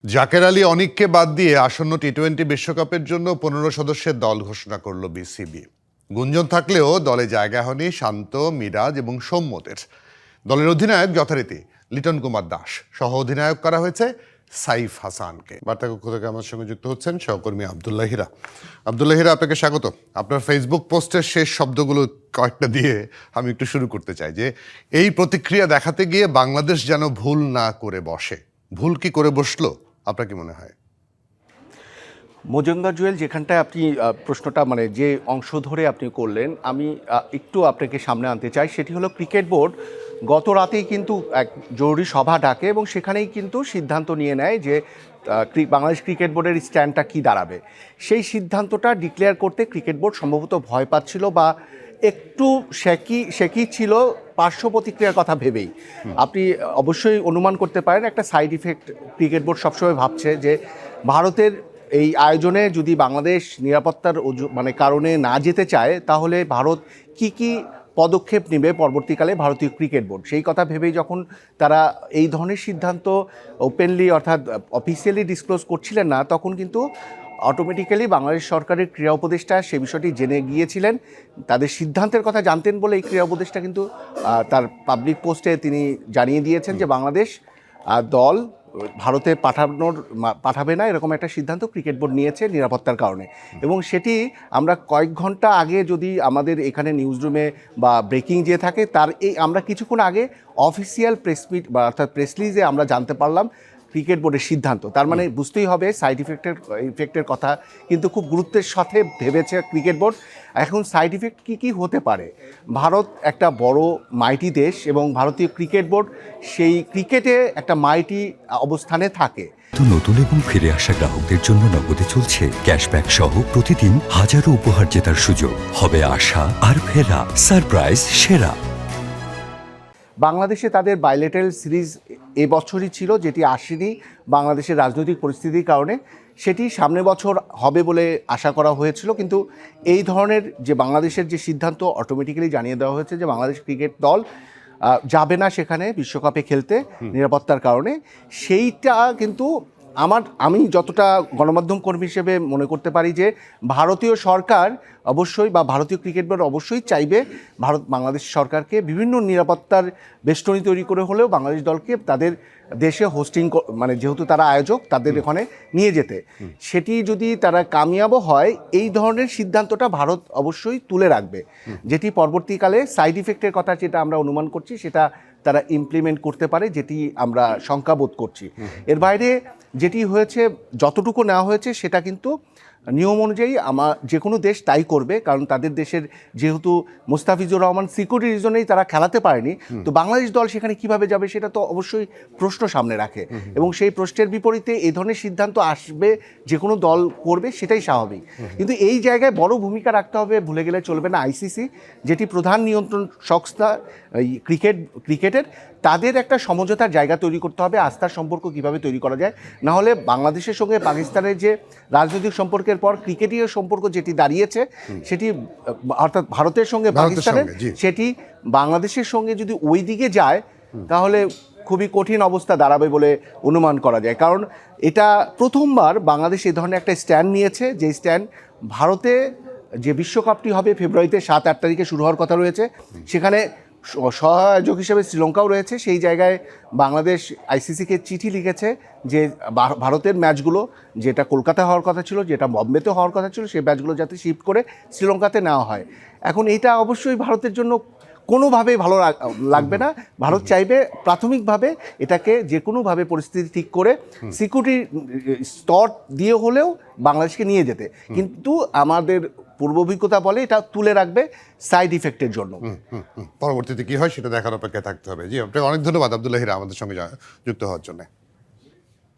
জাকের আলী অনিককে বাদ দিয়ে আসন্ন টি-20 বিশ্বকাপের জন্য 15 সদস্যের দল ঘোষণা করল বিসিবি। গুঞ্জন থাকলেও দলে জায়গা হয়নি শান্ত, মিরাজ এবং সৌম্যদের। দলের অধিনায়ক যথারীতি লিটন কুমার দাস, সহ অধিনায়ক করা হয়েছে সাইফ হাসানকে। বার্তাকক্ষ থেকে আমার সঙ্গে যুক্ত হচ্ছেন সহকর্মী আব্দুল্লাহ হীরা। আব্দুল্লাহ হীরা, আপনাকে স্বাগত। আপনার ফেসবুক পোস্টের শেষ শব্দগুলো কয়েকটা দিয়ে আমি একটু শুরু করতে চাই যে এই প্রতিক্রিয়া দেখাতে গিয়ে বাংলাদেশ যেন ভুল না করে বসে। ভুল কি করে বসলো আপনার কি মনে হয়? মজুমদার জুয়েল, যেখানটায় আপনি প্রশ্নটা যে অংশ ধরে আপনি করলেন, আমি একটু আপনাকে সামনে আনতে চাই। সেটি হলো ক্রিকেট বোর্ড গত রাতেই কিন্তু এক জরুরি সভা ডাকে এবং সেখানেই কিন্তু সিদ্ধান্ত নিয়ে নেয় যে বাংলাদেশ ক্রিকেট বোর্ডের স্ট্যান্ডটা কী দাঁড়াবে। সেই সিদ্ধান্তটা ডিক্লেয়ার করতে ক্রিকেট বোর্ড সম্ভবত ভয় পাচ্ছিল বা একটু শেকি ছিল পার্শ্ব প্রতিক্রিয়ার কথা ভেবেই। আপনি অবশ্যই অনুমান করতে পারেন একটা সাইড ইফেক্ট ক্রিকেট বোর্ড সবসময় ভাবছে যে ভারতের এই আয়োজনে যদি বাংলাদেশ নিরাপত্তার কারণে না যেতে চায় তাহলে ভারত কি পদক্ষেপ নেবে পরবর্তীকালে ভারতীয় ক্রিকেট বোর্ড। সেই কথা ভেবেই যখন তারা এই ধরনের সিদ্ধান্ত ওপেনলি অর্থাৎ অফিসিয়ালি ডিসক্লোজ করছিলেন না, তখন কিন্তু অটোমেটিক্যালি বাংলাদেশ সরকারের ক্রীড়া উপদেষ্টা সে বিষয়টি জেনে গিয়েছিলেন। তাদের সিদ্ধান্তের কথা জানতেন বলে এই ক্রীড়া উপদেষ্টা কিন্তু তার পাবলিক পোস্টে তিনি জানিয়ে দিয়েছেন যে বাংলাদেশ দল ভারতে পাঠাবে না, এরকম একটা সিদ্ধান্ত ক্রিকেট বোর্ড নিয়েছে নিরাপত্তার কারণে। এবং সেটি আমরা কয়েক ঘন্টা আগে যদি আমাদের এখানে নিউজ রুমে বা ব্রেকিং যে থাকে তার আমরা কিছুক্ষণ আগে অফিসিয়াল প্রেস মিট বা অর্থাৎ প্রেস রিলিজে আমরা জানতে পারলাম ক্রিকেট বোর্ডের সিদ্ধান্ত। তার মানে বুঝতেই হবে সাইড ইফেক্টের কথা কিন্তু খুব গুরুত্বের সাথে ভেবেছে ক্রিকেট বোর্ড। এখন সাইড ইফেক্ট কী হতে পারে? ভারত একটা বড় মাইটি দেশ এবং ভারতীয় ক্রিকেট বোর্ড সেই ক্রিকেটে একটা মাইটি অবস্থানে থাকে। নতুন এবং ফিরে আসা গ্রাহকদের জন্য নগদে চলছে ক্যাশব্যাক সহ প্রতিদিন হাজারো উপহার জেতার সুযোগ। হবে আশা আর ফেরা, সারপ্রাইজ সেরা। বাংলাদেশে তাদের বাইলেটারাল সিরিজ এবছরই ছিল, যেটি আসেনি বাংলাদেশের রাজনৈতিক পরিস্থিতির কারণে। সেটি সামনের বছর হবে বলে আশা করা হয়েছিল, কিন্তু এই ধরনের যে বাংলাদেশের যে সিদ্ধান্ত অটোমেটিক্যালি জানিয়ে দেওয়া হয়েছে যে বাংলাদেশ ক্রিকেট দল যাবে না সেখানে বিশ্বকাপে খেলতে নিরাপত্তার কারণে। সেইটা কিন্তু আমি যতটা গণমাধ্যম কর্মী হিসেবে মনে করতে পারি যে ভারতীয় সরকার অবশ্যই বা ভারতীয় ক্রিকেট বোর্ড অবশ্যই চাইবে বাংলাদেশ সরকারকে বিভিন্ন নিরাপত্তার বেষ্টনী তৈরি করে হলেও বাংলাদেশ দলকে তাদের দেশে হোস্টিং যেহেতু তারা আয়োজক তাদের এখানে নিয়ে যেতে। সেটি যদি তারা কামিয়াবও হয়, এই ধরনের সিদ্ধান্তটা ভারত অবশ্যই তুলে রাখবে, যেটি পরবর্তীকালে সাইড ইফেক্টের কথা যেটা আমরা অনুমান করছি সেটা তারা ইমপ্লিমেন্ট করতে পারে, যেটি আমরা শঙ্কাবোধ করছি। এর বাইরে যেটি হয়েছে, যতটুকু নেওয়া হয়েছে সেটা কিন্তু নিয়ম অনুযায়ী যে কোনো দেশ তাই করবে, কারণ তাদের দেশের যেহেতু মোস্তাফিজুর রহমান সিকিউরিটি রিজনেই তারা খেলাতে পারেনি, তো বাংলাদেশ দল সেখানে কিভাবে যাবে সেটা তো অবশ্যই প্রশ্ন সামনে রাখে। এবং সেই প্রশ্নের বিপরীতে এই ধরনের সিদ্ধান্ত আসবে, যে কোনো দল করবে সেটাই স্বাভাবিক। কিন্তু এই জায়গায় বড় ভূমিকা রাখতে হবে, ভুলে গেলে চলবে না আইসিসি, যেটি প্রধান নিয়ন্ত্রণ সংস্থা ক্রিকেটের। তাদের একটা সমঝোতার জায়গা তৈরি করতে হবে, আস্থার সম্পর্ক কিভাবে তৈরি করা যায়। না হলে বাংলাদেশের সঙ্গে পাকিস্তানের যে রাজনৈতিক সম্পর্কের পর ক্রিকেটীয় সম্পর্ক যেটি দাঁড়িয়েছে সেটি অর্থাৎ ভারতের সঙ্গে পাকিস্তানের, সেটি বাংলাদেশের সঙ্গে যদি ওই দিকে যায় তাহলে খুবই কঠিন অবস্থা দাঁড়াবে বলে অনুমান করা যায়। কারণ এটা প্রথমবার বাংলাদেশ এই ধরনের একটা স্ট্যান্ড নিয়েছে, যে স্ট্যান্ড ভারতে যে বিশ্বকাপটি হবে ফেব্রুয়ারিতে 7-8 তারিখে শুরু হওয়ার কথা রয়েছে, সেখানে সহায়ক হিসেবে শ্রীলঙ্কাও রয়েছে। সেই জায়গায় বাংলাদেশ আইসিসিকে চিঠি লিখেছে যে ভারতের ম্যাচগুলো যেটা কলকাতায় হওয়ার কথা ছিল, যেটা বম্বেতে হওয়ার কথা ছিল, সেই ম্যাচগুলো যাতে শিফট করে শ্রীলঙ্কাতে নেওয়া হয়। এখন এটা অবশ্যই ভারতের জন্য কোনোভাবেই ভালো লাগবে না। ভারত চাইবে প্রাথমিকভাবে এটাকে যে কোনোভাবে পরিস্থিতি ঠিক করে সিকিউরিটি স্তর দিয়ে হলেও বাংলাদেশকে নিয়ে যেতে, কিন্তু আমাদের পূর্ব অভিজ্ঞতা বলে এটা তুলে রাখবে সাইড ইফেক্টের জন্য। পরবর্তীতে কি হয় সেটা দেখার অপেক্ষায় থাকতে হবে। জি, আপনাকে অনেক ধন্যবাদ আব্দুল্লাহ হীরা আমাদের সঙ্গে যুক্ত হওয়ার জন্য।